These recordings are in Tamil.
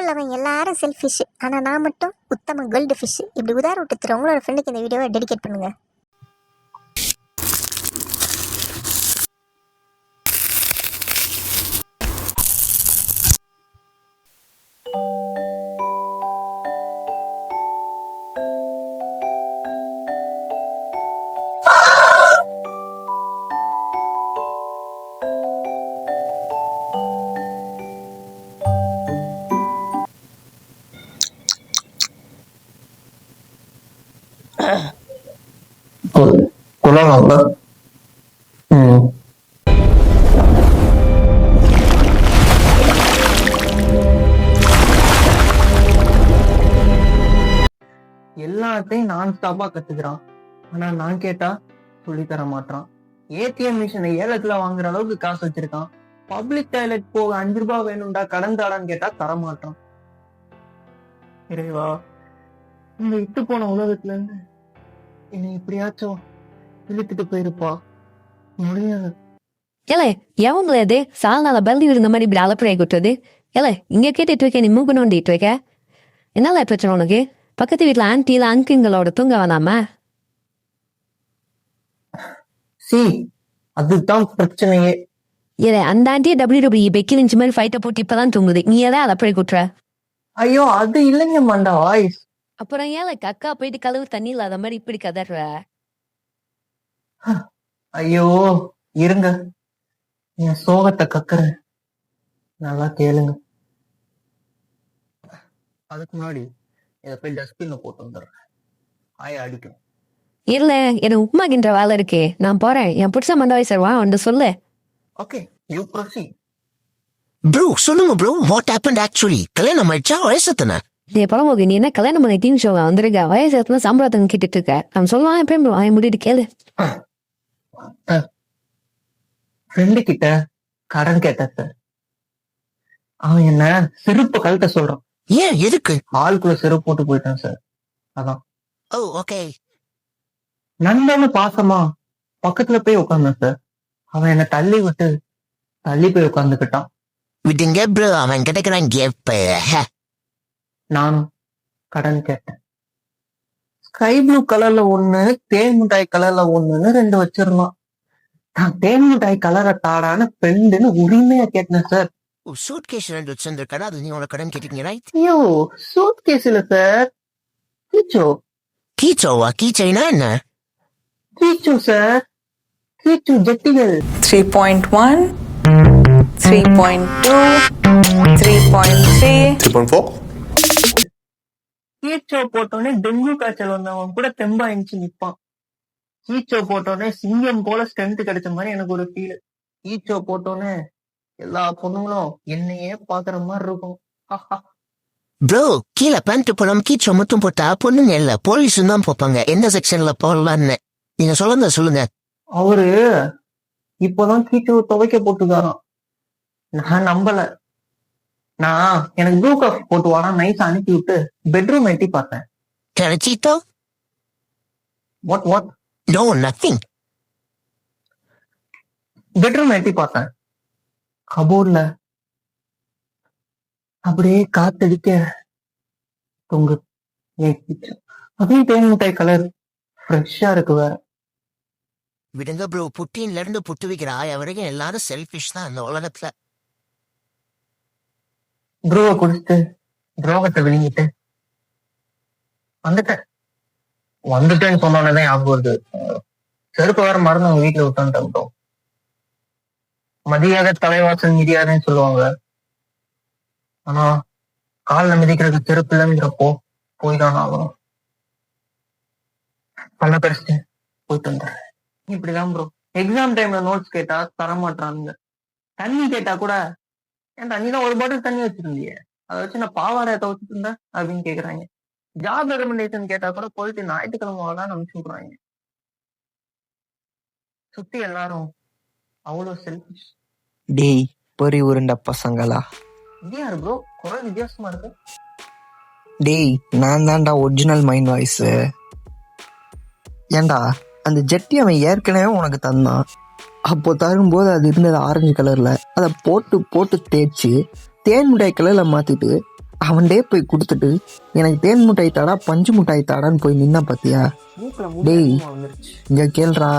உள்ளவங்க எல்லாரும் செல்ஃபிஷ், ஆனால் நான் மட்டும் உத்தம கோல்டு ஃபிஷ். இப்படி உதாரணம் விட்டு உங்களோட ஃப்ரெண்டுக்கு இந்த வீடியோவை டெடிகேட் பண்ணுங்க. குலவாங்க. எல்லாத்தையும் நான் ஸ்டாப்பா கத்துக்கிறான். ஆனா நான் கேட்டா சொல்லி தர மாட்டான். ஏடிஎம் மிஷினை ஏலத்துல வாங்குற அளவுக்கு காசு வச்சிருக்கான். பப்ளிக் டாய்லெட் போக 5 ரூபாய் வேணும்டா கடன் தாடான்னு கேட்டா தரமாட்டான். இறைவா, இந்த விட்டு போன உலகத்துல இருந்து என்னை இப்படியாச்சும் இழுத்துட்டு போயிருப்பா. முடியாது. ஏலே எவங்கள அது சால்னால பள்ளி இருந்த மாதிரி இப்படி அலப்பறையை கொட்டுறது? ஏலே இங்க கேட்டுட்டு இருக்க, நீ மூக்கு நோண்டிட்டு இருக்க. என்னல பிரச்சனை உனக்கு? பக்கத்து வீட்டுல ஆன்டில அங்குங்களோட தூங்க வேணாமா? அதுதான் பிரச்சனையே. ஏலே அந்த ஆண்டியே WWE பெக்கில் இன்ச்சு மாதிரி ஃபைட்டை போட்டு இப்பதான் தூங்குது. நீ ஏதாவது அலப்பறை கொட்டுற? ஐயோ அது இல்லைங்க மண்டா வாய்ஸ். அப்புறம் ஏலே அக்கா போயிட்டு கழுவு தண்ணி இல்லாத மாதிரி இப்படி கதற? ஐயோ இருங்க, என் சோகத்தை கக்குறேன், நல்லா கேளுங்க. அதுக்கு முன்னாடி இதை போய் டஸ்ட்பின்ல போட்டு வந்துடுறேன். ஆய அடிக்கும். இல்ல எனக்கு உப்புமாகின்ற வேலை இருக்கே, நான் போறேன். என் புடிச்ச மண்டவாய் சார் வா வந்து சொல்லு. Okay, you proceed. ப்ரோ சொல்லுங்க ப்ரோ, வாட் ஹேப்பன்ட் ஆக்சுவலி? கல்யாணம் ஆயிடுச்சா? வயசு எத்தனை? நீ பழமோகி, நீ என்ன கல்யாணம் பண்ணி டிவி ஷோவா வந்திருக்க? வயசு எத்தனை சம்பளத்துக்கு கேட்டுட்டு இருக்க? நான் சொல்லுவான் எப்பயும் ப்ரோ, அவன் முடிட்டு கேளு. ஃப்ரெண்டு கிட்ட கடன் கேட்டேன் சார். அவன் என்ன செருப்பு கழட்ட சொல்றான். ஏன் எதுக்கு? ஆளுக்குள்ள செருப்பு போட்டு போயிட்டான் சார். அதான். ஓ ஓகே. நண்பனு பாசமா பக்கத்துல போய் உட்கார்ந்தேன் சார். அவன் என்ன தள்ளி போய் உட்கார்ந்துக்கிட்டான். விடுங்க ப்ரோ, அவன் கிடைக்கிறான் கேப். நானும் கடன் கேட்டேன். ஸ்கை ப்ளூ கலர்ல ஒண்ணு, தேன் மிட்டாய் கலர்ல ஒண்ணுன்னு 2 வச்சிருந்தான். நான் தேன் மிட்டாய் கலரை தாடான்னு ஃப்ரெண்டுன்னு உரிமையா கேட்டேன் சார். Suit case 2 வச்சிருந்திருக்கா? அது நீ உனக்கு கடன் கேட்டீங்க ரைட்? ஐயோ சூட் கேஸ் இல்ல சார், கீச்சோ. கீச்சோவா? கீச்சைனா என்ன? கீச்சோ சார், கீச்சோ ஜட்டிகள். 3.1, 3.2, 3.3, 3.4. கீச்சோ போட்டோன்னே டெங்கு காய்ச்சல் வந்தவன் கூட தெம்பா எஞ்சி நிப்பான். கீச்சோ போட்டோன்னே சிங்கம் போல ஸ்ட்ரென்த் கிடைச்ச மாதிரி எனக்கு ஒரு ஃபீல். கீச்சோ போட்டோன்னே எல்லா பொண்ணுங்களும் என்னையே பாக்குற மாதிரி இருக்கும். ப்ரோ கீழே பேண்ட் போடாம கீச்சோ மட்டும் போட்டா பொண்ணுங்க இல்ல போலீஸ் தான் போப்பாங்க. எந்த செக்ஷன்ல போடலான்னு நீங்க சொல்லுங்க. அவரு இப்பதான் கீச்சோ துவைக்க போட்டுக்காராம். நான் நம்பல. எனக்கு ப்ளூ காஃபி போட்டு வாடா நைஸ் அனுப்பி விட்டு பெட்ரூம் எட்டி பார்த்தேன். கிடைச்சிட்டோ? வாட்? No nothing. பெட்ரூம் எட்டி பார்த்தேன். கபோர்ட்ல அப்படியே காத்தடிக்க தொங்கு. அப்படியே தேன் மிட்டாய் கலர் ஃப்ரெஷ்ஷா இருக்கு வேற. விடுங்க ப்ரோ, புட்டின்ல இருந்து புட்டு வைக்கிற ஆயா வரைக்கும் எல்லாரும் செல்ஃபிஷ் தான் இந்த உலகத்துல. ப்ரூவை குடிச்சிட்டு துரோகத்தை விழுங்கிட்டு வந்துட்டேன்னு சொன்னோன்னே ஞாபகம் வருது. செருப்பு வேற மறந்து அவங்க வீட்டுல விட்டான்ட்டோம். மதியாக தலைவாசல் மிதியாதுன்னு சொல்லுவாங்க. ஆனா காலில் மிதிக்கிறதுக்கு செருப்பு இல்லைங்கிறப்போ போய்தான் ஆகணும். பல பெருசு போயிட்டு வந்துடுறேன். இப்படிதான் ப்ரோ. எக்ஸாம் டைம்ல நோட்ஸ் கேட்டா தரமாட்டானுங்க. தண்ணி கேட்டா கூட ஏன்டா நீ தான் ஒரு பாட்டில் தண்ணி வச்சிருந்தியே, அதை வச்சு நான் பாவாடையை துவச்சிட்டு இருந்தேன் அப்படின்னு கேக்குறாங்க. ஜாப் ரெக்கமெண்டேஷன் கேட்டா கூட போயிட்டு ஞாயிற்றுக்கிழமை தான் அனுப்பிச்சு விடுறாங்க. சுத்தி எல்லாரும் அவ்வளவு செல்ஃபிஷ். டேய் பொறி உருண்ட பசங்களா, இது யாரு ப்ரோ குரல் வித்தியாசமா இருக்கு? டேய் நான் தான்டா ஒரிஜினல் மைண்ட் வாய்ஸ். ஏண்டா அந்த ஜெட்டி அவன் ஏற்கனவே உனக்கு தந்தான். அப்போ தரும்போது அது இருந்தது ஆரஞ்சு கலர்ல. அதை போட்டு தேய்ச்சி தேன் மிட்டாய் கலர்ல மாத்திட்டு அவன்டே போய் கொடுத்துட்டு எனக்கு தேன் முட்டாய் தாடா பஞ்சு முட்டாய் தாடான்னு போய் நின்னா பாத்தியா? மூக்குல டேய். மூக்கு வந்துருச்சு. இங்க கேள்றா.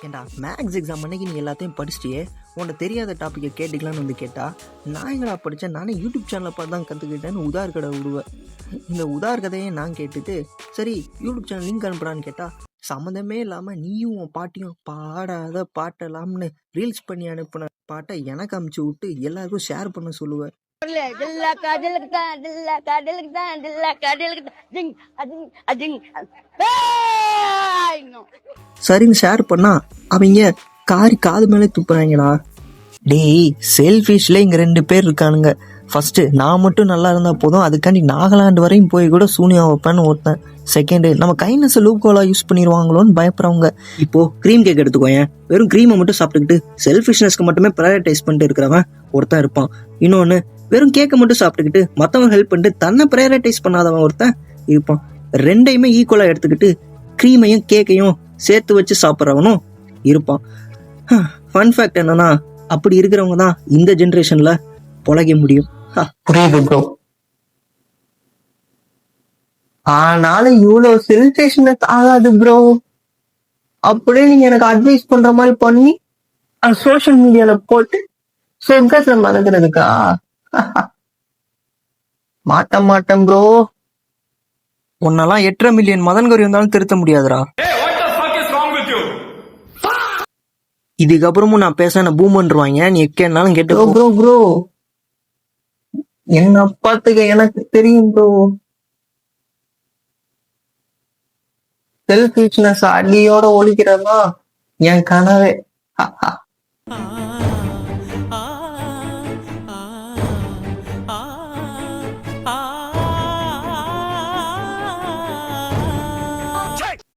ஏண்டா மேக்ஸ் எக்ஸாம் அன்னைக்கு நீ எல்லாத்தையும் படிச்சிட்டியே, உன்கிட்ட தெரியாத டாப்பிக்கை கேட்டுக்கலான்னு வந்து கேட்டா, நான் எங்கடா படித்தேன், நானே யூடியூப் சேனலை பார்த்து தான் கற்றுக்கிட்டேன்னு உதார் கடை விடுவேன். இந்த உதார் கதையை நான் கேட்டுட்டு சரி யூடியூப் சேனல் லிங்க் அனுப்புறான்னு கேட்டால் சம்மந்தமே இல்லாமல் நீயும் உன் பாட்டியும் பாடாத பாட்டெல்லாம்னு ரீல்ஸ் பண்ணி அனுப்புன பாட்டை எனக்கு அமுச்சு விட்டு எல்லாருக்கும் ஷேர் பண்ண சொல்லுவேன். சரின்னு ஷேர் பண்ணா அவங்க காரி காது மேலே துப்புறாங்கடா. டேய் செல்ஃபிஷ்ல இங்க 2 பேர் இருக்கானுங்க. ஃபர்ஸ்ட் நான் மட்டும் நல்லா இருந்தா போதும், அதுக்காண்டி நாகாலாந்து வரையும் போய் கூட சூனியா வைப்பேன்னு ஒருத்தன். செகண்ட் நம்ம கைனஸ் லூப் கோலா யூஸ் பண்ணிடுவாங்களோன்னு பயப்படுறவங்க. இப்போ க்ரீம் கேக் எடுத்துக்கோயேன், வெறும் க்ரீமை மட்டும் சாப்பிட்டுக்கிட்டு செல்ஃபிஷ்னஸ்க்கு மட்டுமே ப்ரையாரிட்டைஸ் பண்ணிட்டு இருக்கிறவன் ஒருத்தன் இருப்பான். இன்னொன்னு வெறும் கேக்கை மட்டும் சாப்பிட்டுக்கிட்டு மற்றவங்க ஹெல்ப் பண்ணிட்டு தன்னை ப்ரையாரிட்டைஸ் பண்ணாதவன் ஒருத்தன் இருப்பான். ரெண்டையுமே ஈக்குவலா எடுத்துக்கிட்டு க்ரீமையும் கேக்கையும் சேர்த்து வச்சு சாப்பிட்றவனும் இருப்பான். ஃபன் ஃபேக்ட் என்னன்னா, அப்படி இருக்கிறவங்க தான் இந்த ஜென்ரேஷன்ல பொழைக்க முடியும். புரியுது ப்ரோ. ஆனாலும் இவ்வளவு செல்ஃபிஷ்னஸ் ஆகாது ப்ரோ. அப்படியே நீங்க எனக்கு அட்வைஸ் பண்ற மாதிரி பண்ணி சோசியல் மீடியால போட்டு சொர்க்கத்தை மறக்கிறதுக்கா? மாட்டேன் ப்ரோ. உன்னெல்லாம் 8.5 மில்லியன் மதன் கௌரி இருந்தாலும் திருத்த முடியாதுடா. இதுக்கப்புறமும் நான் பேச என்ன பூமன்றுவாங்க, நீ எக்கேனாலும் கேட்டு ப்ரோ ப்ரோ ப்ரோ, என்ன பார்த்துக்க எனக்கு தெரியும் ப்ரோ. செல்ஃபிஷ்னஸ் அடியோட ஒழிக்கிறதா என் கனவே.